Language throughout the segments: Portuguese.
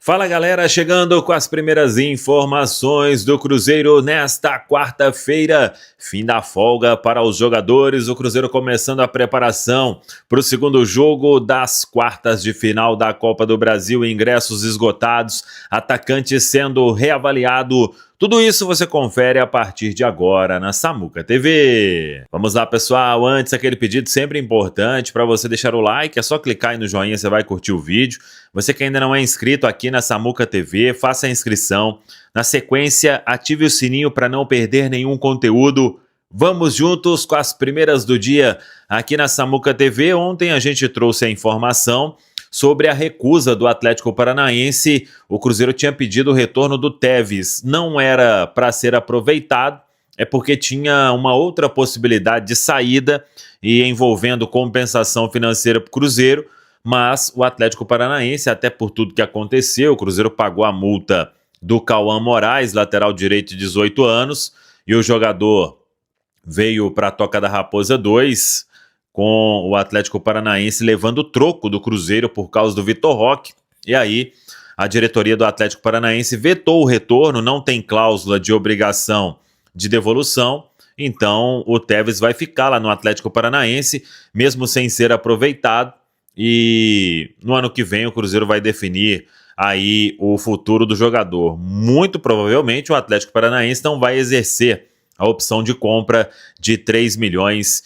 Fala galera, chegando com as primeiras informações do Cruzeiro nesta quarta-feira, fim da folga para os jogadores, o Cruzeiro começando a preparação para o segundo jogo das quartas de final da Copa do Brasil, ingressos esgotados, atacante sendo reavaliado. Tudo isso você confere a partir de agora na Samuca TV. Vamos lá, pessoal. Antes, aquele pedido sempre importante para você deixar o like. É só clicar aí no joinha, você vai curtir o vídeo. Você que ainda não é inscrito aqui na Samuca TV, faça a inscrição. Na sequência, ative o sininho para não perder nenhum conteúdo. Vamos juntos com as primeiras do dia aqui na Samuca TV. Ontem a gente trouxe a informação sobre a recusa do Atlético Paranaense. O Cruzeiro tinha pedido o retorno do Tevez. Não era para ser aproveitado, é porque tinha uma outra possibilidade de saída e envolvendo compensação financeira para o Cruzeiro, mas o Atlético Paranaense, até por tudo que aconteceu, o Cruzeiro pagou a multa do Cauã Moraes, lateral direito de 18 anos, e o jogador veio para a Toca da Raposa 2, com o Atlético Paranaense levando o troco do Cruzeiro por causa do Vitor Roque. E aí, a diretoria do Atlético Paranaense vetou o retorno, não tem cláusula de obrigação de devolução, então o Tevez vai ficar lá no Atlético Paranaense, mesmo sem ser aproveitado, e no ano que vem o Cruzeiro vai definir aí o futuro do jogador. Muito provavelmente o Atlético Paranaense não vai exercer a opção de compra de 3,5 milhões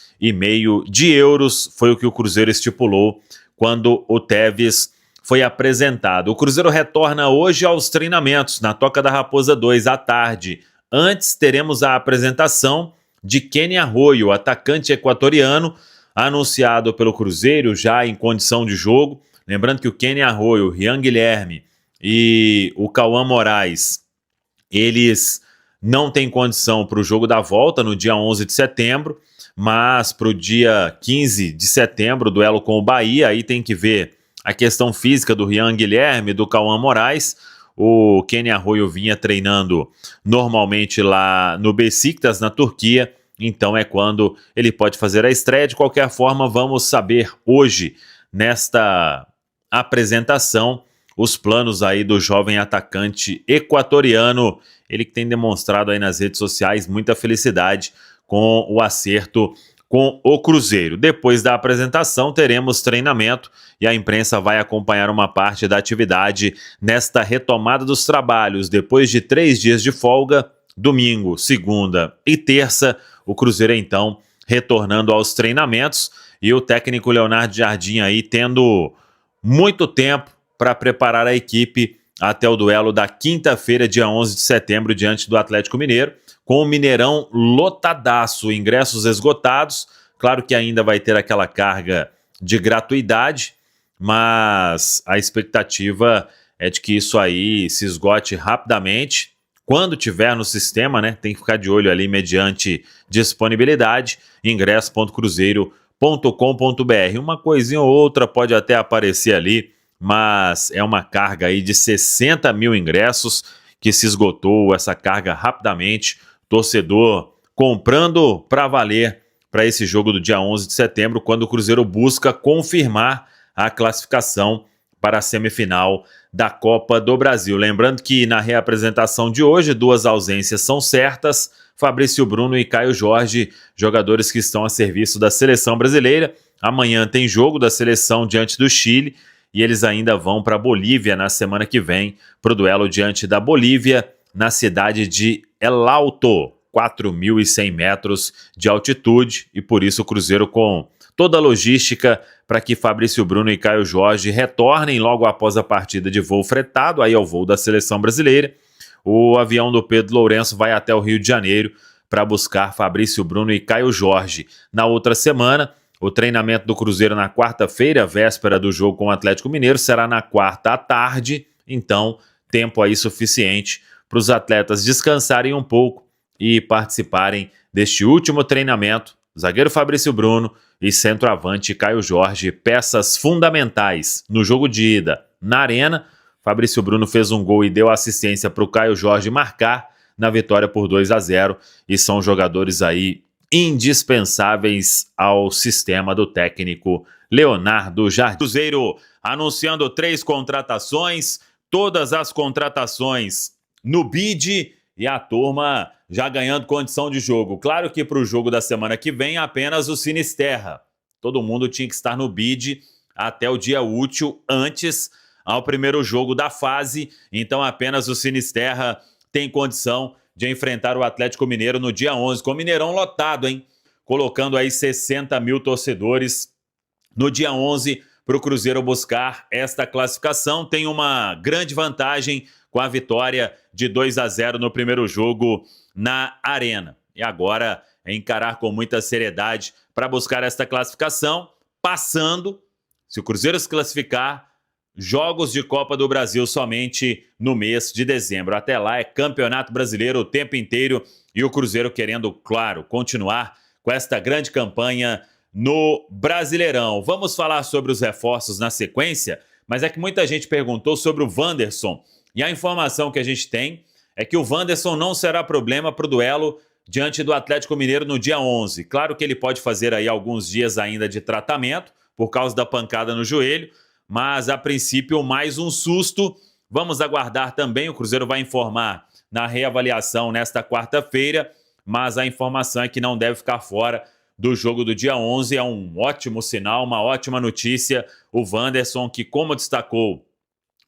de euros, foi o que o Cruzeiro estipulou quando o Tevez foi apresentado. O Cruzeiro retorna hoje aos treinamentos na Toca da Raposa 2 à tarde. Antes teremos a apresentação de Kenny Arroyo, atacante equatoriano, anunciado pelo Cruzeiro já em condição de jogo. Lembrando que o Kenny Arroyo, o Rian Guilherme e o Cauã Moraes, eles não têm condição para o jogo da volta no dia 11 de setembro, mas para o dia 15 de setembro, duelo com o Bahia, aí tem que ver a questão física do Rian Guilherme e do Cauã Moraes. O Kenny Arroyo vinha treinando normalmente lá no Beşiktaş, na Turquia, então é quando ele pode fazer a estreia. De qualquer forma, vamos saber hoje, nesta apresentação, os planos aí do jovem atacante equatoriano, ele que tem demonstrado aí nas redes sociais muita felicidade com o acerto com o Cruzeiro. Depois da apresentação teremos treinamento e a imprensa vai acompanhar uma parte da atividade nesta retomada dos trabalhos. Depois de 3 dias de folga, domingo, segunda e terça, o Cruzeiro então retornando aos treinamentos e o técnico Leonardo Jardim aí tendo muito tempo para preparar a equipe até o duelo da quinta-feira, dia 11 de setembro, diante do Atlético Mineiro, com o Mineirão lotadaço, ingressos esgotados. Claro que ainda vai ter aquela carga de gratuidade, mas a expectativa é de que isso aí se esgote rapidamente. Quando tiver no sistema, né, tem que ficar de olho ali mediante disponibilidade, ingresso.cruzeiro.com.br. Uma coisinha ou outra pode até aparecer ali, mas é uma carga aí de 60 mil ingressos que se esgotou essa carga rapidamente. Torcedor comprando para valer para esse jogo do dia 11 de setembro, quando o Cruzeiro busca confirmar a classificação para a semifinal da Copa do Brasil. Lembrando que na reapresentação de hoje, 2 ausências são certas: Fabrício Bruno e Caio Jorge, jogadores que estão a serviço da seleção brasileira. Amanhã tem jogo da seleção diante do Chile, e eles ainda vão para a Bolívia na semana que vem, para o duelo diante da Bolívia, na cidade de El Alto, 4.100 metros de altitude, e por isso o Cruzeiro com toda a logística para que Fabrício Bruno e Caio Jorge retornem logo após a partida de voo fretado, aí ao voo da seleção brasileira. O avião do Pedro Lourenço vai até o Rio de Janeiro para buscar Fabrício Bruno e Caio Jorge. Na outra semana, o treinamento do Cruzeiro na quarta-feira, véspera do jogo com o Atlético Mineiro, será na quarta à tarde, então tempo aí suficiente para os atletas descansarem um pouco e participarem deste último treinamento. Zagueiro Fabrício Bruno e centroavante Caio Jorge, peças fundamentais no jogo de ida na Arena. Fabrício Bruno fez um gol e deu assistência para o Caio Jorge marcar na vitória por 2-0, e são jogadores aí indispensáveis ao sistema do técnico Leonardo Jardim. Cruzeiro anunciando 3 contratações todas as contratações no bid e a turma já ganhando condição de jogo. Claro que para o jogo da semana que vem apenas o Sinisterra. Todo mundo tinha que estar no bid até o dia útil antes ao primeiro jogo da fase, então apenas o Sinisterra tem condição de enfrentar o Atlético Mineiro no dia 11, com o Mineirão lotado, hein? Colocando aí 60 mil torcedores no dia 11 para o Cruzeiro buscar esta classificação. Tem uma grande vantagem com a vitória de 2-0 no primeiro jogo na Arena. E agora é encarar com muita seriedade para buscar esta classificação, passando, se o Cruzeiro se classificar, jogos de Copa do Brasil somente no mês de dezembro. Até lá é Campeonato Brasileiro o tempo inteiro e o Cruzeiro querendo, claro, continuar com esta grande campanha no Brasileirão. Vamos falar sobre os reforços na sequência, mas é que muita gente perguntou sobre o Wanderson e a informação que a gente tem é que o Wanderson não será problema para o duelo diante do Atlético Mineiro no dia 11. Claro que ele pode fazer aí alguns dias ainda de tratamento por causa da pancada no joelho, mas a princípio mais um susto. Vamos aguardar também, o Cruzeiro vai informar na reavaliação nesta quarta-feira, mas a informação é que não deve ficar fora do jogo do dia 11, é um ótimo sinal, uma ótima notícia. O Wanderson, que como destacou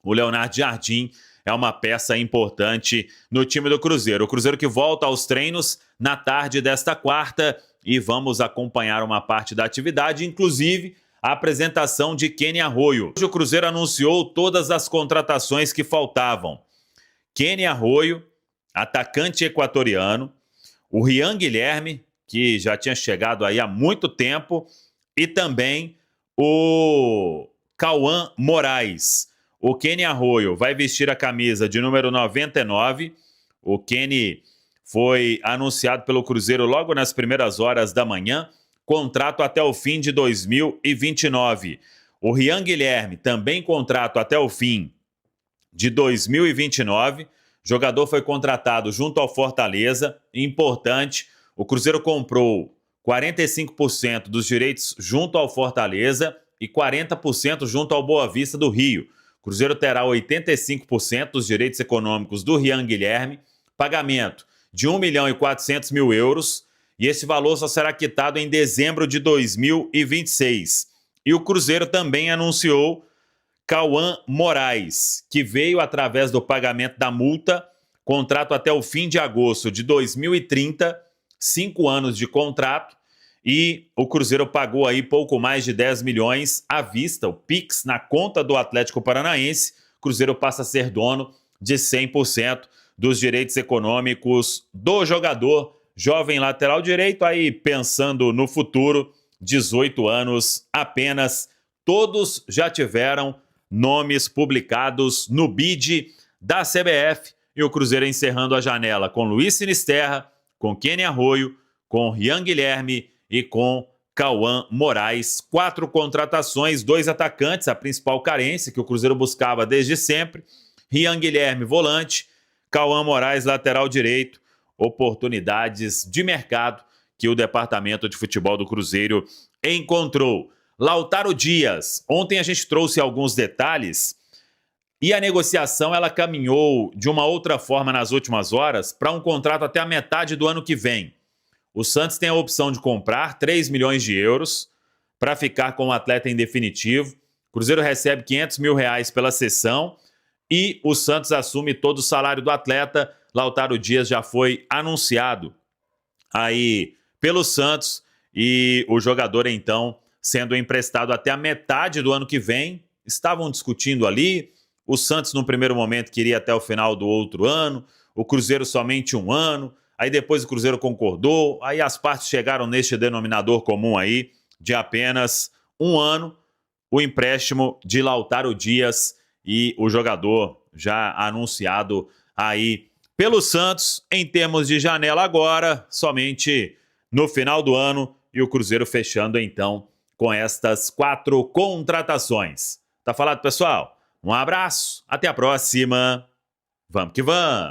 o Leonardo Jardim, é uma peça importante no time do Cruzeiro. O Cruzeiro que volta aos treinos na tarde desta quarta e vamos acompanhar uma parte da atividade, inclusive a apresentação de Kenny Arroyo. Hoje o Cruzeiro anunciou todas as contratações que faltavam. Kenny Arroyo, atacante equatoriano, o Rian Guilherme, que já tinha chegado aí há muito tempo, e também o Cauã Moraes. O Kenny Arroyo vai vestir a camisa de número 99. O Kenny foi anunciado pelo Cruzeiro logo nas primeiras horas da manhã, contrato até o fim de 2029. O Rian Guilherme, também contrato até o fim de 2029. O jogador foi contratado junto ao Fortaleza. Importante, o Cruzeiro comprou 45% dos direitos junto ao Fortaleza e 40% junto ao Boa Vista do Rio. O Cruzeiro terá 85% dos direitos econômicos do Rian Guilherme, pagamento de 1.400.000 euros, e esse valor só será quitado em dezembro de 2026. E o Cruzeiro também anunciou Cauã Moraes, que veio através do pagamento da multa, contrato até o fim de agosto de 2030, 5 anos de contrato, e o Cruzeiro pagou aí pouco mais de 10 milhões à vista, o Pix, na conta do Atlético Paranaense. O Cruzeiro passa a ser dono de 100% dos direitos econômicos do jogador, jovem lateral direito, aí pensando no futuro, 18 anos apenas. Todos já tiveram nomes publicados no bid da CBF e o Cruzeiro encerrando a janela com Luiz Sinisterra, com Kenny Arroyo, com Rian Guilherme e com Cauã Moraes. 4 contratações, 2 atacantes, a principal carência que o Cruzeiro buscava desde sempre. Rian Guilherme, volante, Cauã Moraes, lateral direito. Oportunidades de mercado que o departamento de futebol do Cruzeiro encontrou. Lautaro Dias, ontem a gente trouxe alguns detalhes e a negociação ela caminhou de uma outra forma nas últimas horas para um contrato até a metade do ano que vem. O Santos tem a opção de comprar 3 milhões de euros para ficar com o atleta em definitivo. O Cruzeiro recebe 500 mil reais pela cessão e o Santos assume todo o salário do atleta. Lautaro Dias já foi anunciado aí pelo Santos e o jogador então sendo emprestado até a metade do ano que vem. Estavam discutindo ali, o Santos no primeiro momento queria até o final do outro ano, o Cruzeiro somente 1 ano, aí depois o Cruzeiro concordou, aí as partes chegaram neste denominador comum aí de apenas 1 ano, o empréstimo de Lautaro Dias e o jogador já anunciado aí pelo Santos em termos de janela agora, somente no final do ano, e o Cruzeiro fechando então com estas 4 contratações. Tá falado, pessoal? Um abraço, até a próxima. Vamos que vamos!